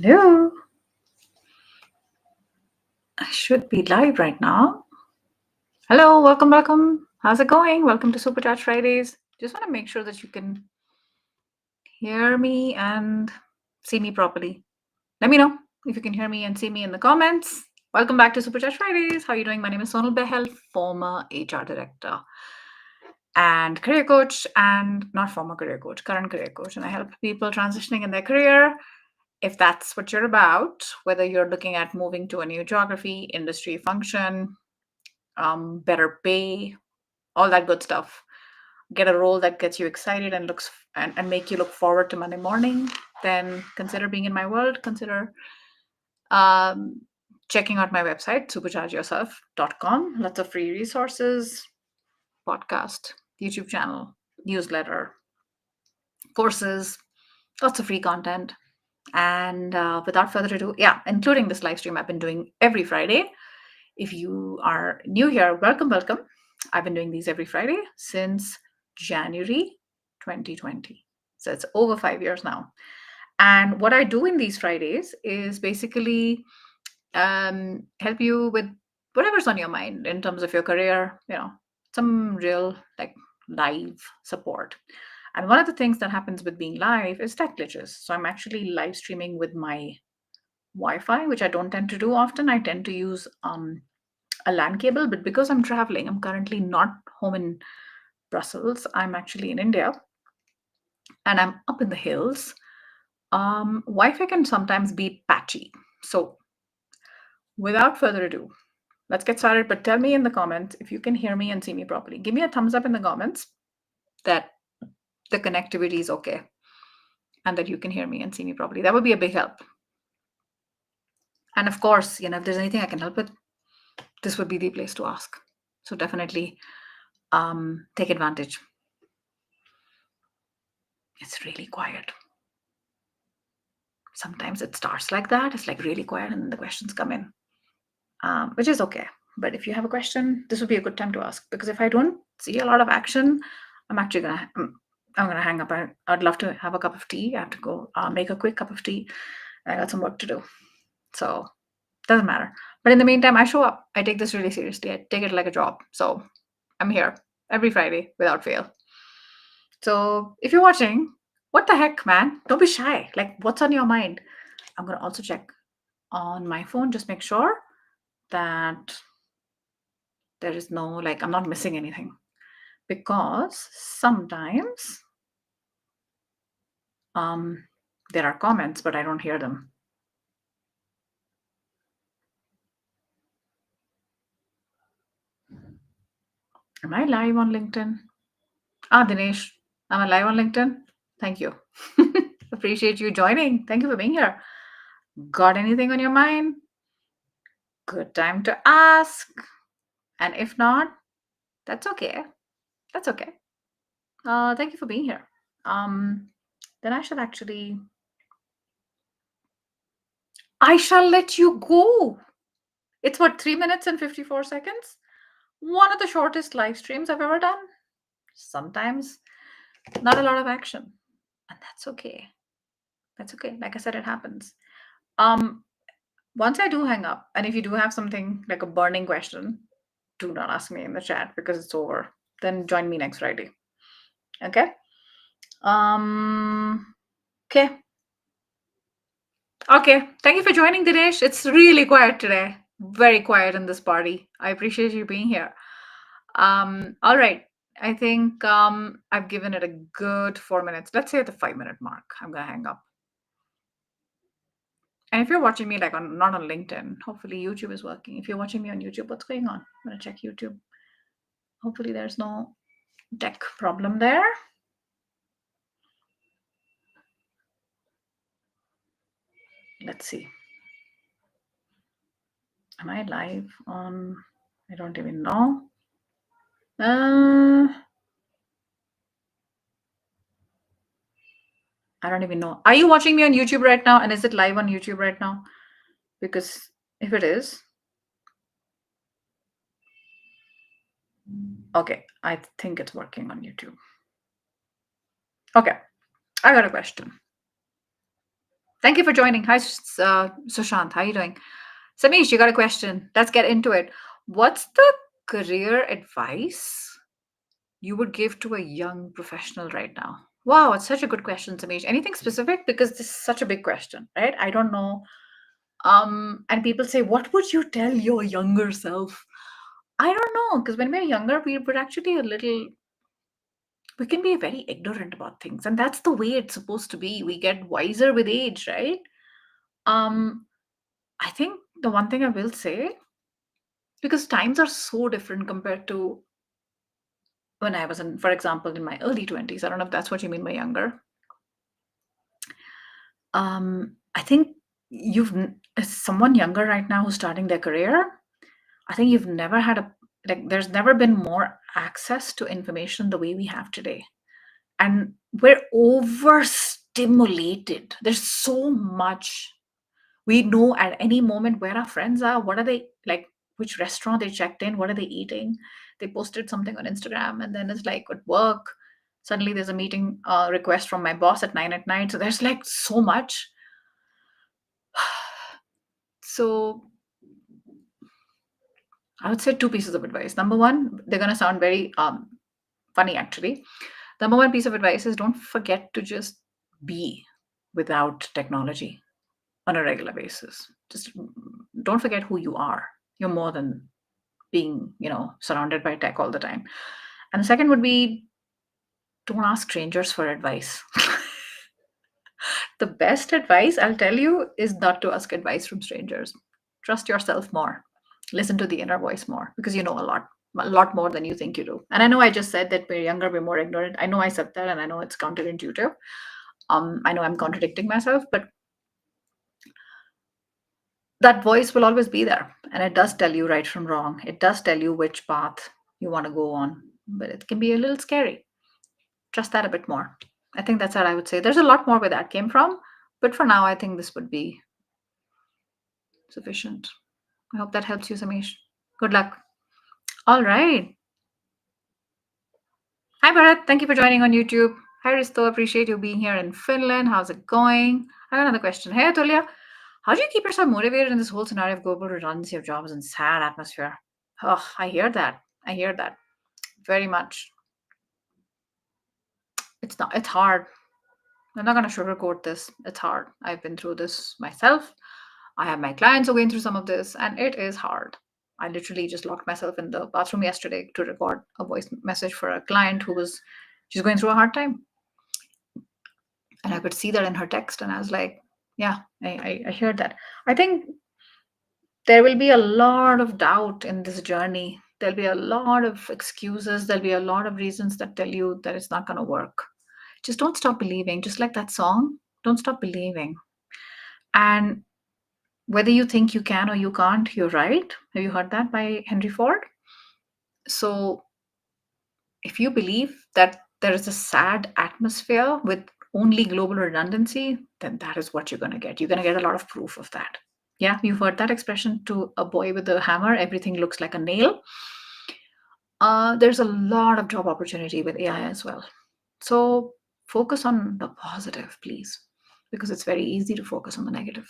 Hello. I should be live right now. Hello, welcome. How's it going? Welcome to Supercharge Fridays. Just want to make sure that you can hear me and see me properly. Let me know if you can hear me and see me in the comments. Welcome back to Supercharge Fridays. How are you doing? My name is Sonal Behel, former HR director and career coach, and not former career coach, current career coach. And I help people transitioning in their career. If that's what you're about, whether you're looking at moving to a new geography, industry, function, better pay, all that good stuff. Get a role that gets you excited and looks and make you look forward to Monday morning, then consider being in my world. Consider um, checking out my website, superchargeyourself.com. Lots of free resources, podcast, YouTube channel, newsletter, courses, lots of free content. And without further ado, yeah, including this live stream I've been doing every Friday. If you are new here, welcome. I've been doing these every Friday since January 2020. So it's over 5 years now. And what I do in these Fridays is basically help you with whatever's on your mind in terms of your career, some real like live support. And one of the things that happens with being live is tech glitches. So I'm actually live streaming with my Wi-Fi, which I don't tend to do often. I tend to use a LAN cable, but because I'm traveling, I'm currently not home in Brussels. I'm actually in India and I'm up in the hills. Wi-Fi can sometimes be patchy. So without further ado, let's get started. But tell me in the comments if you can hear me and see me properly. Give me a thumbs up in the comments that the connectivity is okay and that you can hear me and see me properly. That would be a big help. And of course, if there's anything I can help with, this would be the place to ask. So definitely take advantage. It's really quiet. Sometimes it starts like that. It's like really quiet and then the questions come in, which is okay. But if you have a question, this would be a good time to ask, because if I don't see a lot of action, I'm actually gonna hang up. I'd love to have a cup of tea. I have to go make a quick cup of tea. I got some work to do, so doesn't matter. But in the meantime, I show up. I take this really seriously. I take it like a job. So I'm here every Friday without fail. So if you're watching, what the heck, man? Don't be shy. Like, what's on your mind? I'm gonna also check on my phone, just make sure that there is no, like, I'm not missing anything, because sometimes there are comments but I don't hear them. Am I live on LinkedIn? Dinesh, am I live on LinkedIn? Thank you. Appreciate you joining. Thank you for being here. Got anything on your mind? Good time to ask. And if not, that's okay. That's okay. Thank you for being here. Then I shall let you go. It's what, 3 minutes and 54 seconds? One of the shortest live streams I've ever done. Sometimes not a lot of action. And that's okay. That's okay. Like I said, it happens. Once I do hang up, and if you do have something like a burning question, do not ask me in the chat because it's over. Then join me next Friday. Okay? Okay. Okay. Thank you for joining, Dinesh. It's really quiet today. Very quiet in this party. I appreciate you being here. All right. I think I've given it a good 4 minutes. Let's say at the 5-minute mark, I'm gonna hang up. And if you're watching me like not on LinkedIn, hopefully YouTube is working. If you're watching me on YouTube, what's going on? I'm gonna check YouTube. Hopefully there's no tech problem there. Let's see. Am I live on? I don't even know. I don't even know. Are you watching me on YouTube right now? And is it live on YouTube right now? Because if it is, okay, I think it's working on YouTube. Okay, I got a question. Thank you for joining. Hi, Sushant. How are you doing? Samish, you got a question. Let's get into it. What's the career advice you would give to a young professional right now? Wow, it's such a good question, Samish. Anything specific? Because this is such a big question, right? I don't know. And people say, what would you tell your younger self? I don't know, because when we're younger, we're actually a little, we can be very ignorant about things. And that's the way it's supposed to be. We get wiser with age, right? Um, I think the one thing I will say, because times are so different compared to when I was in, for example, in my early 20s. I don't know if that's what you mean by younger. I think as someone younger right now who's starting their career, I think you've never had there's never been more access to information the way we have today. And we're overstimulated. There's so much. We know at any moment where our friends are, what are they like, which restaurant they checked in, what are they eating. They posted something on Instagram, and then it's like at work, suddenly there's a meeting request from my boss at 9 at night. So there's like so much. So I would say two pieces of advice. Number one, they're going to sound very funny actually. Number one piece of advice is don't forget to just be without technology on a regular basis. Just don't forget who you are. You're more than being, surrounded by tech all the time. And the second would be don't ask strangers for advice. The best advice I'll tell you is not to ask advice from strangers. Trust yourself more. Listen to the inner voice more because you know a lot more than you think you do. And I know I just said that we're younger, we're more ignorant. I know I said that, and I know it's counterintuitive. I know I'm contradicting myself, but that voice will always be there, and it does tell you right from wrong. It does tell you which path you want to go on, but it can be a little scary. Trust that a bit more. I think that's what I would say. There's a lot more where that came from, but for now, I think this would be sufficient. I hope that helps you, Samish. Good luck. All right. Hi, Bharat. Thank you for joining on YouTube. Hi, Risto. Appreciate you being here in Finland. How's it going? I have another question. Hey, Atulya. How do you keep yourself motivated in this whole scenario of global redundancy of jobs and sad atmosphere? Oh, I hear that. I hear that very much. It's hard. I'm not going to sugarcoat this. It's hard. I've been through this myself. I have my clients who are going through some of this, and it is hard. I literally just locked myself in the bathroom yesterday to record a voice message for a client she's going through a hard time. And I could see that in her text, and I was like, yeah, I heard that. I think there will be a lot of doubt in this journey. There'll be a lot of excuses. There'll be a lot of reasons that tell you that it's not going to work. Just don't stop believing. Just like that song, don't stop believing. And whether you think you can or you can't, you're right. Have you heard that by Henry Ford? So if you believe that there is a sad atmosphere with only global redundancy, then that is what you're going to get. You're going to get a lot of proof of that. Yeah, you've heard that expression, to a boy with a hammer, everything looks like a nail. There's a lot of job opportunity with AI as well. So focus on the positive, please, because it's very easy to focus on the negative.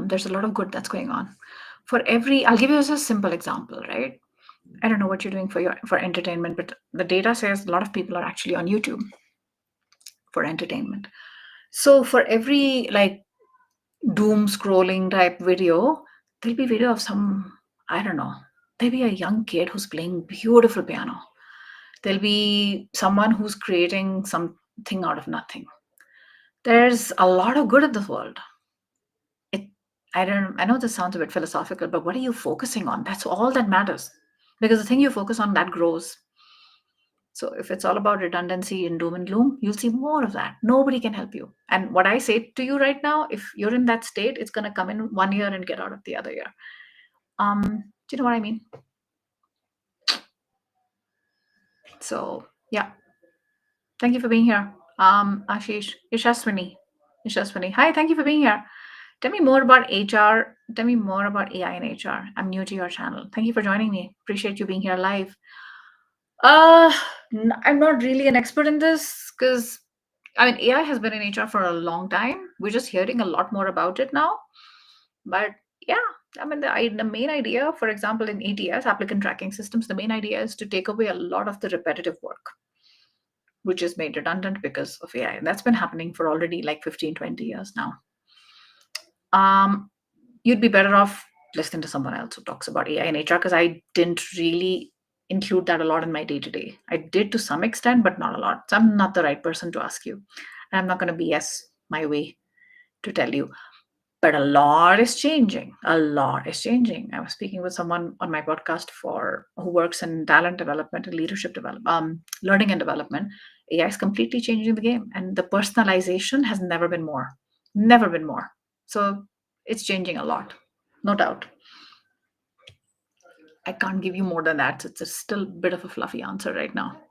There's a lot of good that's going on. I'll give you a simple example, right? I don't know what you're doing for entertainment, but the data says a lot of people are actually on YouTube for entertainment. So for every like doom scrolling type video, there'll be video of I don't know, there'll be a young kid who's playing beautiful piano. There'll be someone who's creating something out of nothing. There's a lot of good in this world. I know this sounds a bit philosophical, but what are you focusing on? That's all that matters. Because the thing you focus on, that grows. So if it's all about redundancy and doom and gloom, you'll see more of that. Nobody can help you. And what I say to you right now, if you're in that state, it's going to come in one year and get out of the other year. Do you know what I mean? So yeah. Thank you for being here. Ashish, Yashaswini. Hi, thank you for being here. Tell me more about HR. Tell me more about AI and HR. I'm new to your channel. Thank you for joining me. Appreciate you being here live. I'm not really an expert in this because I mean, AI has been in HR for a long time. We're just hearing a lot more about it now. But yeah, I mean, the main idea, for example, in ATS, applicant tracking systems, the main idea is to take away a lot of the repetitive work, which is made redundant because of AI. And that's been happening for already like 15, 20 years now. You'd be better off listening to someone else who talks about AI and HR because I didn't really include that a lot in my day to day. I did to some extent, but not a lot. So I'm not the right person to ask you. And I'm not going to BS my way to tell you. But a lot is changing. A lot is changing. I was speaking with someone on my podcast for who works in talent development and leadership development, learning and development. AI is completely changing the game, and the personalization has never been more. Never been more. So it's changing a lot, no doubt. I can't give you more than that. It's a still a bit of a fluffy answer right now.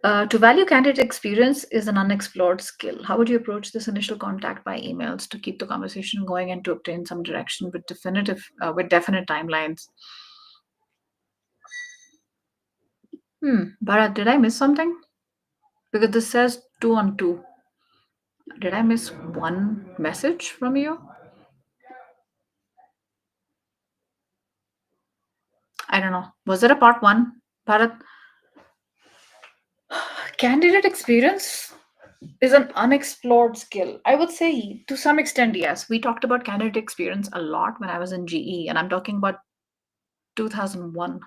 To value candidate experience is an unexplored skill. How would you approach this initial contact by emails to keep the conversation going and to obtain some direction with definite timelines? Bharat, did I miss something? Because this says 2 on 2. Did I miss one message from you? I don't know. Was there a part one, Bharat? Candidate experience is an unexplored skill. I would say to some extent, yes. We talked about candidate experience a lot when I was in GE, and I'm talking about 2001.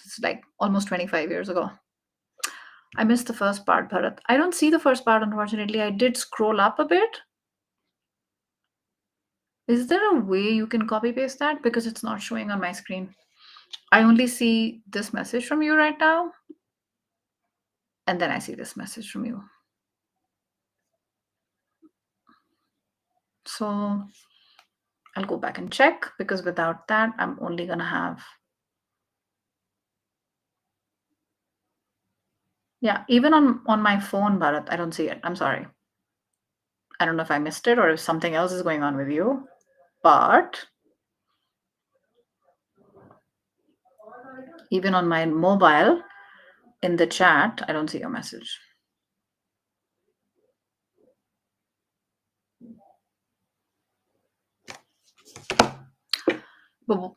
It's like almost 25 years ago. I missed the first part, Bharat. I don't see the first part, unfortunately. I did scroll up a bit. Is there a way you can copy paste that? Because it's not showing on my screen. I only see this message from you right now, and then I see this message from you. So I'll go back and check because without that, I'm only going to have. Yeah, even on my phone, Bharat, I don't see it. I'm sorry. I don't know if I missed it or if something else is going on with you, but even on my mobile in the chat, I don't see your message. But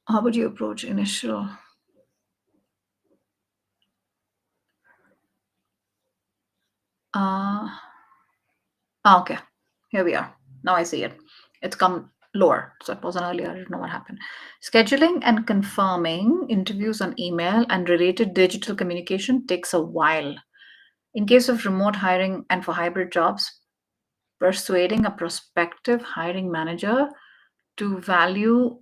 how would you approach initial? Okay, here we are. Now I see it. It's come lower. So it wasn't earlier. I don't know what happened. Scheduling and confirming interviews on email and related digital communication takes a while. In case of remote hiring and for hybrid jobs, persuading a prospective hiring manager to value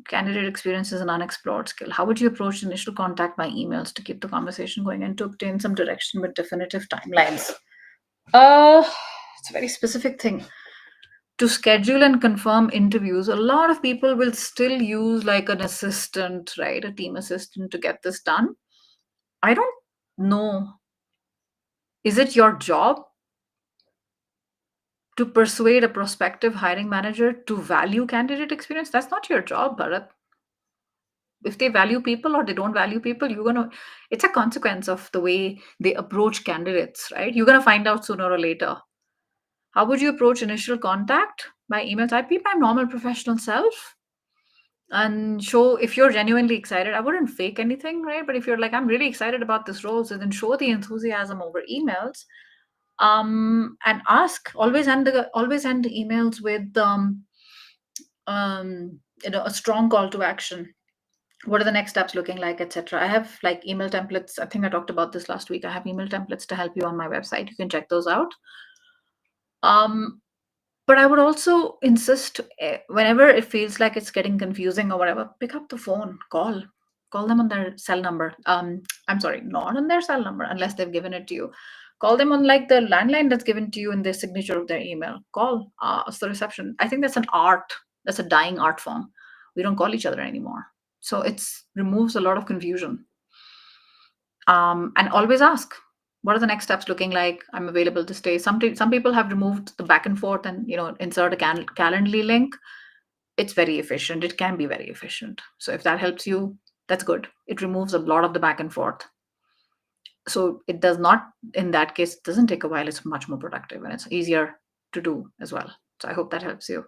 candidate experience is an unexplored skill. How would you approach initial contact by emails to keep the conversation going and to obtain some direction with definitive timelines? It's a very specific thing. To schedule and confirm interviews, a lot of people will still use like an assistant, right? A team assistant to get this done. I don't know. Is it your job to persuade a prospective hiring manager to value candidate experience? That's not your job, Bharat. If they value people or they don't value people, it's a consequence of the way they approach candidates, right? You're gonna find out sooner or later. How would you approach initial contact? By emails, I'd be my normal professional self and show if you're genuinely excited. I wouldn't fake anything, right? But if you're like, I'm really excited about this role, so then show the enthusiasm over emails. And ask, always end the emails with a strong call to action. What are the next steps looking like, etc. I have like email templates. I think I talked about this last week. I have email templates to help you on my website. You can check those out. But I would also insist, whenever it feels like it's getting confusing or whatever, pick up the phone, call them on their cell number. I'm sorry, not on their cell number unless they've given it to you. Call them on like the landline that's given to you in the signature of their email. Call the reception. I think that's an art. That's a dying art form. We don't call each other anymore, so it's removes a lot of confusion. And always ask, what are the next steps looking like? I'm available to stay. Some people have removed the back and forth and insert a Calendly link. It's very efficient. It can be very efficient. So if that helps you, that's good. It removes a lot of the back and forth. So it does not, in that case, it doesn't take a while. It's much more productive and it's easier to do as well. So I hope that helps you.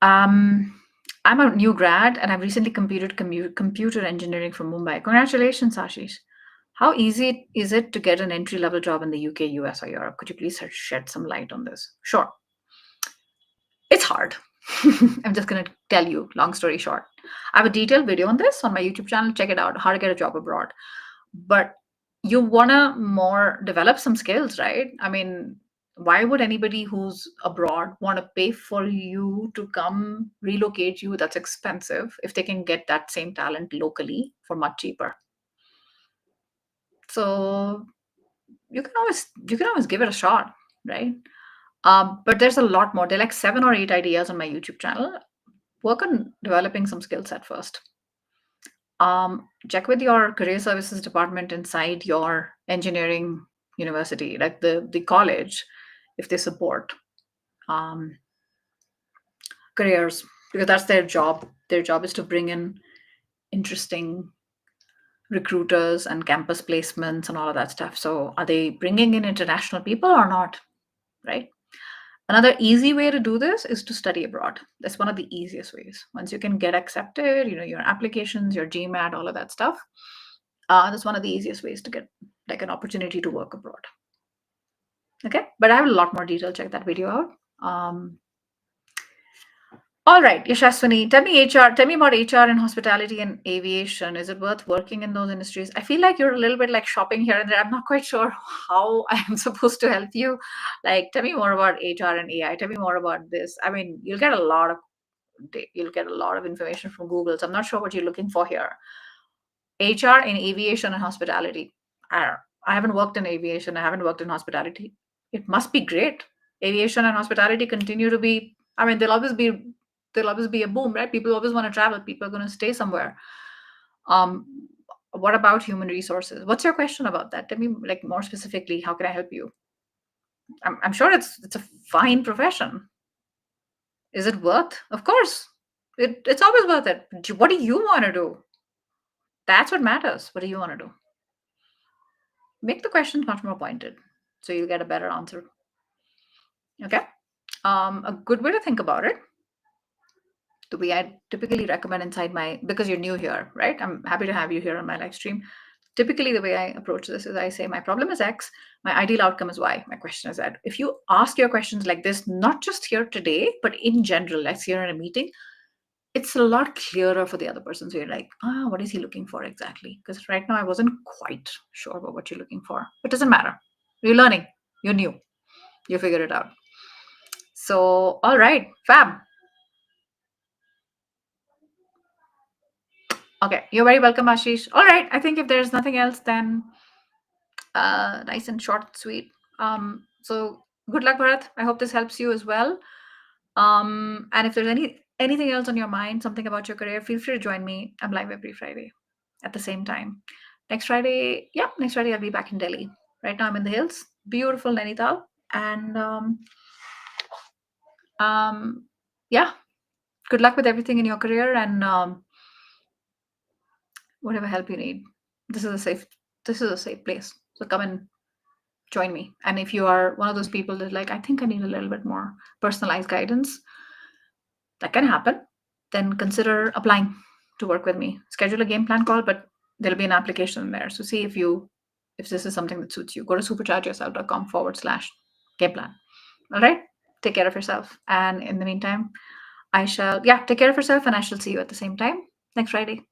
Um, I'm a new grad and I've recently completed computer engineering from Mumbai. Congratulations, Ashish. How easy is it to get an entry level job in the UK, US, or Europe? Could you please shed some light on this? Sure. It's hard. I'm just going to tell you, long story short. I have a detailed video on this on my YouTube channel. Check it out, how to get a job abroad. But you want to more develop some skills, right? I mean, why would anybody who's abroad want to pay for you to come relocate you? That's expensive if they can get that same talent locally for much cheaper. So you can always give it a shot, right? But there's a lot more. There are like 7 or 8 ideas on my YouTube channel. Work on developing some skill set first. Check with your career services department inside your engineering university, like the college, if they support um, careers, because that's their job. Their job is to bring in interesting recruiters and campus placements and all of that stuff. So, are they bringing in international people or not? Right. Another easy way to do this is to study abroad. That's one of the easiest ways. Once you can get accepted, your applications, your GMAT, all of that stuff. That's one of the easiest ways to get like an opportunity to work abroad. Okay, but I have a lot more detail. Check that video out. All right, Yashaswini, tell me HR. Tell me about HR in hospitality and aviation. Is it worth working in those industries? I feel like you're a little bit like shopping here and there. I'm not quite sure how I'm supposed to help you. Like, tell me more about HR and AI. Tell me more about this. I mean, you'll get a lot of information from Google. So I'm not sure what you're looking for here. HR in aviation and hospitality. I haven't worked in aviation. I haven't worked in hospitality. It must be great. Aviation and hospitality continue to be. I mean, there'll always be a boom, right? People always want to travel. People are going to stay somewhere. Um, what about human resources? What's your question about that? Tell me, like more specifically, how can I help you? I'm sure it's a fine profession. Is it worth? Of course, it's always worth it. What do you want to do? That's what matters. What do you want to do? Make the questions much more pointed so you'll get a better answer. Okay. A good way to think about it, the way I typically recommend inside my, because you're new here, right? I'm happy to have you here on my live stream. Typically, the way I approach this is I say, my problem is X, my ideal outcome is Y, my question is Z. If you ask your questions like this, not just here today, but in general, let's say you're in a meeting, it's a lot clearer for the other person. So you're like, what is he looking for exactly? Because right now I wasn't quite sure about what you're looking for. It doesn't matter. You're learning. You're new. You figured it out. So, all right, fab. Okay, you're very welcome, Ashish. All right, I think if there's nothing else, then nice and short and sweet. So good luck, Bharat. I hope this helps you as well. And if there's anything else on your mind, something about your career, feel free to join me. I'm live every Friday at the same time. Next Friday I'll be back in Delhi. Right now I'm in the hills, beautiful Nainital, and yeah, good luck with everything in your career and whatever help you need. This is a safe place. So come and join me. And if you are one of those people that like, I think I need a little bit more personalized guidance, that can happen. Then consider applying to work with me. Schedule a game plan call, but there'll be an application in there. So see if this is something that suits you. Go to superchargeyourself.com/game plan. All right. Take care of yourself. And in the meantime, take care of yourself and I shall see you at the same time next Friday.